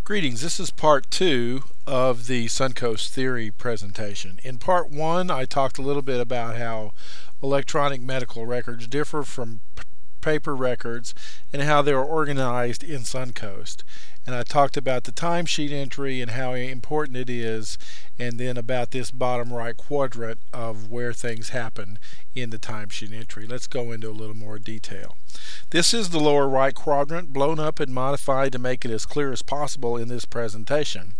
Greetings, this is part 2 of the Suncoast Theory presentation. In part 1 I talked a little bit about how electronic medical records differ from paper records and how they're organized in Suncoast. And I talked about the timesheet entry and how important it is, and then about this bottom right quadrant of where things happen in the timesheet entry. Let's go into a little more detail. This is the lower right quadrant, blown up and modified to make it as clear as possible in this presentation.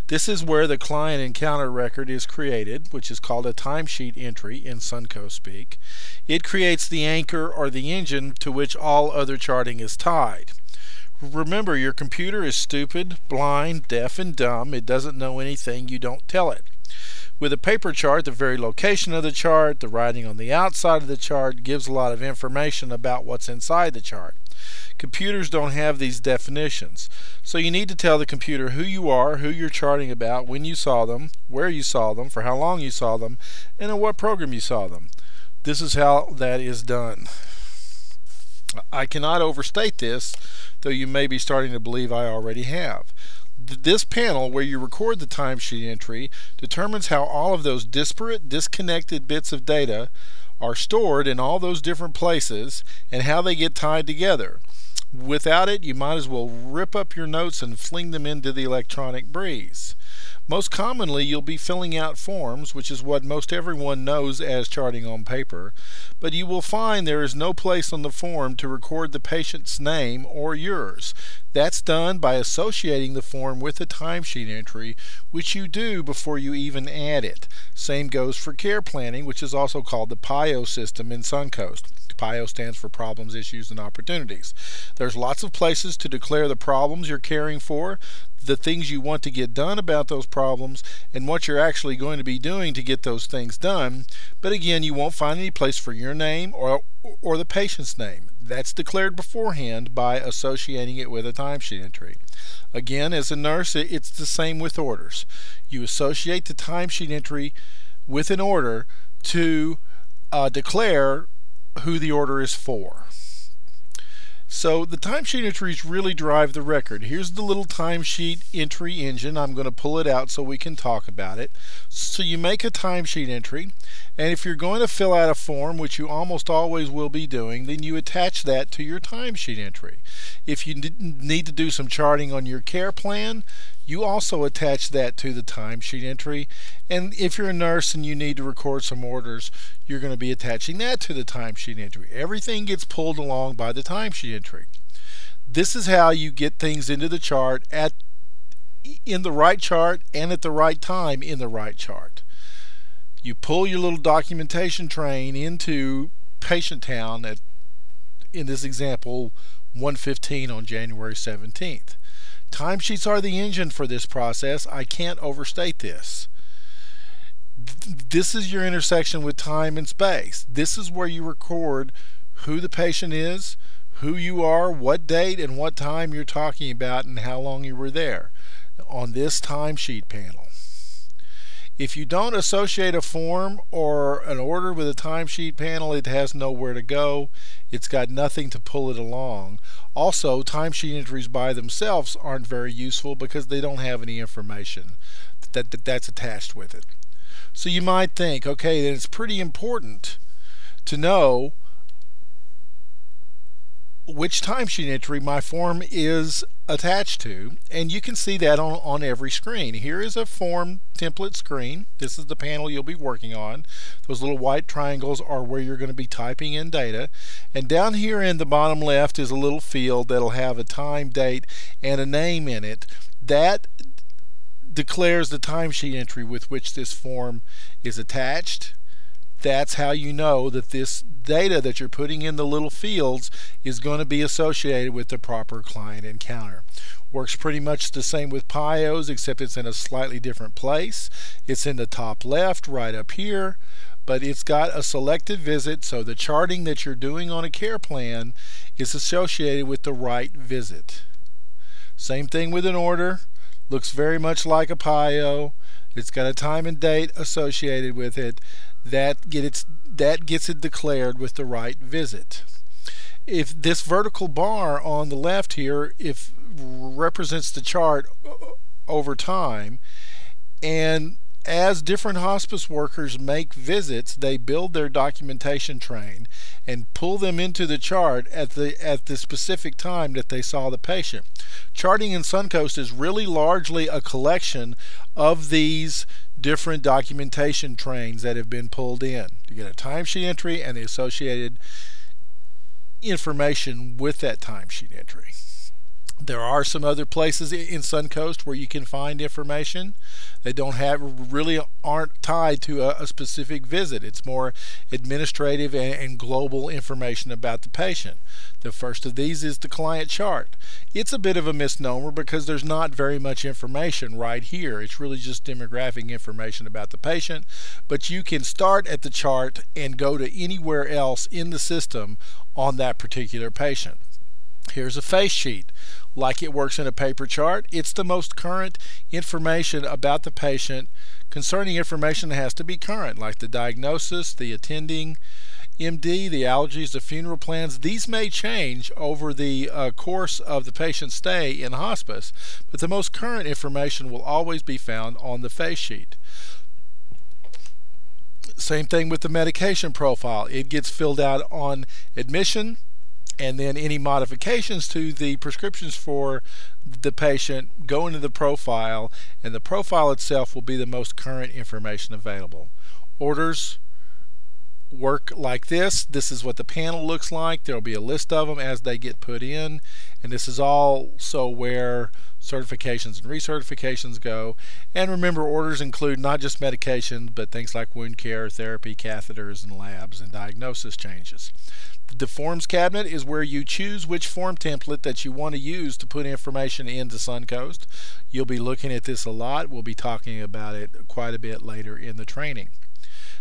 This is where the client encounter record is created, which is called a timesheet entry in Suncoast speak. It creates the anchor or the engine to which all other charting is tied. Remember, your computer is stupid, blind, deaf, and dumb. It doesn't know anything you don't tell it. With a paper chart, the very location of the chart, the writing on the outside of the chart gives a lot of information about what's inside the chart. Computers don't have these definitions, so you need to tell the computer who you are, who you're charting about, when you saw them, where you saw them, for how long you saw them, and in what program you saw them. This is how that is done. I cannot overstate this, though you may be starting to believe I already have. This panel, where you record the timesheet entry, determines how all of those disparate, disconnected bits of data are stored in all those different places and how they get tied together. Without it, you might as well rip up your notes and fling them into the electronic breeze. Most commonly, you'll be filling out forms, which is what most everyone knows as charting on paper, but you will find there is no place on the form to record the patient's name or yours. That's done by associating the form with the timesheet entry, which you do before you even add it. Same goes for care planning, which is also called the PIO system in Suncoast. PIO stands for Problems, Issues, and Opportunities. There's lots of places to declare the problems you're caring for, the things you want to get done about those problems, and what you're actually going to be doing to get those things done. But again, you won't find any place for your name or the patient's name. That's declared beforehand by associating it with a timesheet entry. Again, as a nurse, it's the same with orders. You associate the timesheet entry with an order to declare who the order is for. So the timesheet entries really drive the record. Here's the little timesheet entry engine. I'm going to pull it out so we can talk about it. So you make a timesheet entry, and if you're going to fill out a form, which you almost always will be doing, then you attach that to your timesheet entry. If you need to do some charting on your care plan, you also attach that to the timesheet entry. And if you're a nurse and you need to record some orders, you're going to be attaching that to the timesheet entry. Everything gets pulled along by the timesheet entry. This is how you get things into the chart in the right chart and at the right time in the right chart. You pull your little documentation train into Patient Town at, in this example, 1:15 on January 17th. Timesheets are the engine for this process. I can't overstate this. This is your intersection with time and space. This is where you record who the patient is, who you are, what date and what time you're talking about, and how long you were there on this timesheet panel. If you don't associate a form or an order with a timesheet panel, it has nowhere to go. It's got nothing to pull it along. Also, timesheet entries by themselves aren't very useful because they don't have any information that's attached with it. So you might think, okay, then it's pretty important to know which timesheet entry my form is attached to, and you can see that on every screen. Here is a form template screen. This is the panel you'll be working on. Those little white triangles are where you're going to be typing in data, and down here in the bottom left is a little field that'll have a time, date, and a name in it. That declares the timesheet entry with which this form is attached. That's how you know that this data that you're putting in the little fields is going to be associated with the proper client encounter. Works pretty much the same with PIOs, except it's in a slightly different place. It's in the top left, right up here, but it's got a selected visit, so the charting that you're doing on a care plan is associated with the right visit. Same thing with an order. Looks very much like a PIO. It's got a time and date associated with it. That gets it declared with the right visit. If this vertical bar on the left here, if represents the chart over time. And as different hospice workers make visits, they build their documentation train and pull them into the chart at the specific time that they saw the patient. Charting in Suncoast is really largely a collection of these different documentation trains that have been pulled in. You get a timesheet entry and the associated information with that timesheet entry. There are some other places in Suncoast where you can find information. They really aren't tied to a specific visit. It's more administrative and global information about the patient. The first of these is the client chart. It's a bit of a misnomer because there's not very much information right here. It's really just demographic information about the patient, but you can start at the chart and go to anywhere else in the system on that particular patient. Here's a face sheet. Like it works in a paper chart, it's the most current information about the patient concerning information that has to be current, like the diagnosis, the attending MD, the allergies, the funeral plans. These may change over the course of the patient's stay in hospice, but the most current information will always be found on the face sheet. Same thing with the medication profile. It gets filled out on admission, and then any modifications to the prescriptions for the patient go into the profile, and the profile itself will be the most current information available. Orders work like this. This is what the panel looks like. There will be a list of them as they get put in, and this is also where certifications and recertifications go. And remember, orders include not just medication, but things like wound care, therapy, catheters, and labs, and diagnosis changes. The forms cabinet is where you choose which form template that you want to use to put information into Suncoast. You'll be looking at this a lot. We'll be talking about it quite a bit later in the training.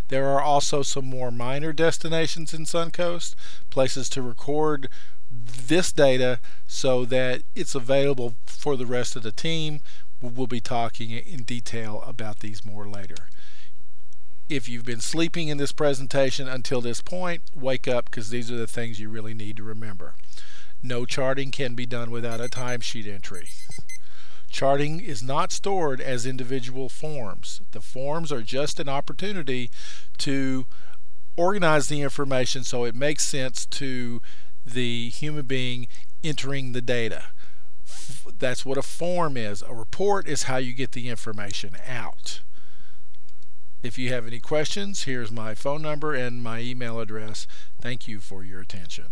There are also some more minor destinations in Suncoast, places to record this data so that it's available for the rest of the team. We'll be talking in detail about these more later. If you've been sleeping in this presentation until this point, wake up, because these are the things you really need to remember. No charting can be done without a timesheet entry. Charting is not stored as individual forms. The forms are just an opportunity to organize the information so it makes sense to the human being entering the data. That's what a form is. A report is how you get the information out. If you have any questions, here's my phone number and my email address. Thank you for your attention.